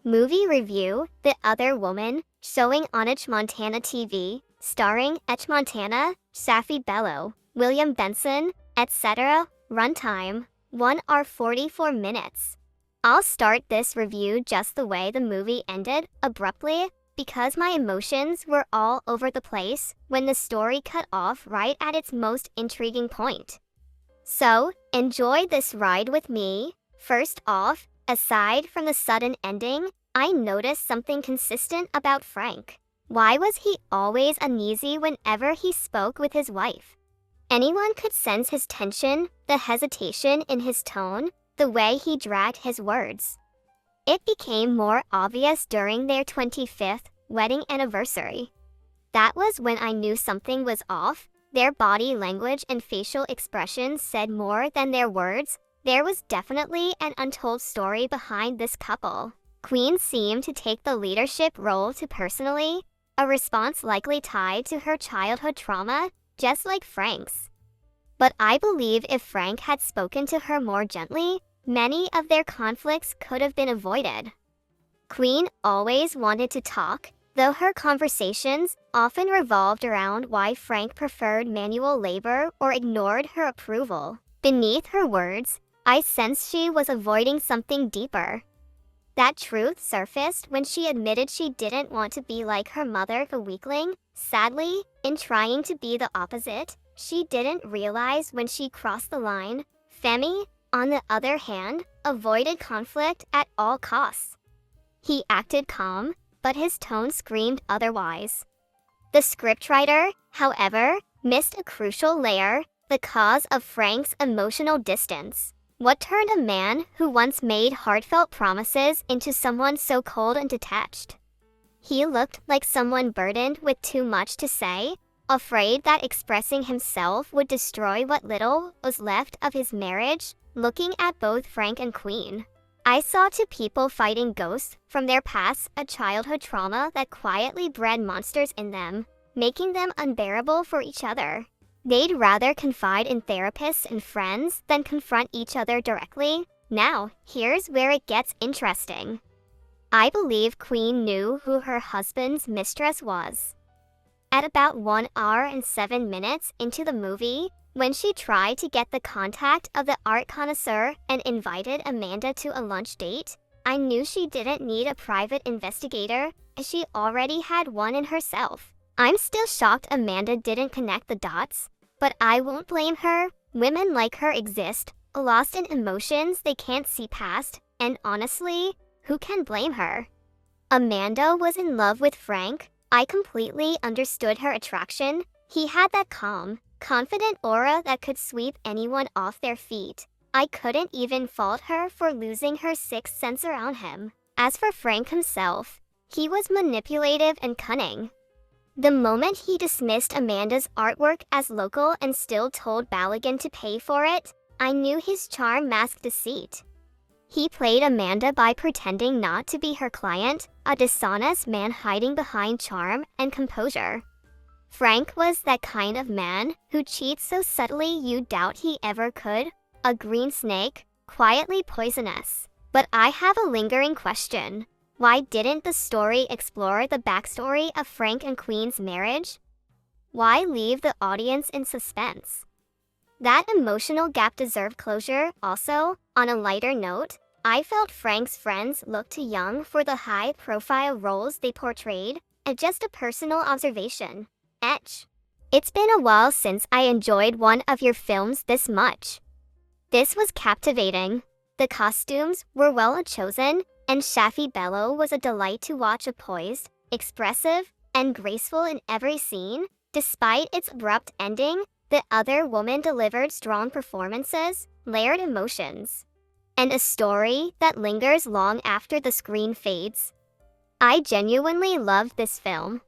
Movie review: The Other Woman, showing on Montana TV, starring Montana, Safi Bello, William Benson, etc. Runtime: 1 hour 44 minutes. I'll start this review just the way the movie ended, abruptly, because my emotions were all over the place when the story cut off right at its most intriguing point. So, enjoy this ride with me. First off, aside from the sudden ending, I noticed something consistent about Frank. Why was he always uneasy whenever he spoke with his wife? Anyone could sense his tension, the hesitation in his tone, the way he dragged his words. It became more obvious during their 25th wedding anniversary. That was when I knew something was off. Their body language and facial expressions said more than their words. There was definitely an untold story behind this couple. Queen seemed to take the leadership role too personally, a response likely tied to her childhood trauma, just like Frank's. But I believe if Frank had spoken to her more gently, many of their conflicts could have been avoided. Queen always wanted to talk, though her conversations often revolved around why Frank preferred manual labor or ignored her approval. Beneath her words, I sensed she was avoiding something deeper. That truth surfaced when she admitted she didn't want to be like her mother, the weakling. Sadly, in trying to be the opposite, she didn't realize when she crossed the line. Femi, on the other hand, avoided conflict at all costs. He acted calm, but his tone screamed otherwise. The scriptwriter, however, missed a crucial layer: the cause of Frank's emotional distance. What turned a man who once made heartfelt promises into someone so cold and detached? He looked like someone burdened with too much to say, afraid that expressing himself would destroy what little was left of his marriage. Looking at both Frank and Queen, I saw two people fighting ghosts from their past, a childhood trauma that quietly bred monsters in them, making them unbearable for each other. They'd rather confide in therapists and friends than confront each other directly. Now, here's where it gets interesting. I believe Queen knew who her husband's mistress was. At about 1 hour and 7 minutes into the movie, when she tried to get the contact of the art connoisseur and invited Amanda to a lunch date, I knew she didn't need a private investigator, as she already had one in herself. I'm still shocked Amanda didn't connect the dots, but I won't blame her. Women like her exist, lost in emotions they can't see past, and honestly, who can blame her? Amanda was in love with Frank. I completely understood her attraction. He had that calm, confident aura that could sweep anyone off their feet. I couldn't even fault her for losing her sixth sense around him. As for Frank himself, he was manipulative and cunning. The moment he dismissed Amanda's artwork as local and still told Balogun to pay for it, I knew his charm masked deceit. He played Amanda by pretending not to be her client, a dishonest man hiding behind charm and composure. Frank was that kind of man who cheats so subtly you'd doubt he ever could, a green snake, quietly poisonous. But I have a lingering question. Why didn't the story explore the backstory of Frank and Queen's marriage? Why leave the audience in suspense? That emotional gap deserved closure. Also, on a lighter note, I felt Frank's friends looked too young for the high-profile roles they portrayed, and just a personal observation. It's been a while since I enjoyed one of your films this much. This was captivating. The costumes were well chosen, and Safi Bello was a delight to watch, poised, expressive, and graceful in every scene. Despite its abrupt ending, The Other Woman delivered strong performances, layered emotions, and a story that lingers long after the screen fades. I genuinely loved this film.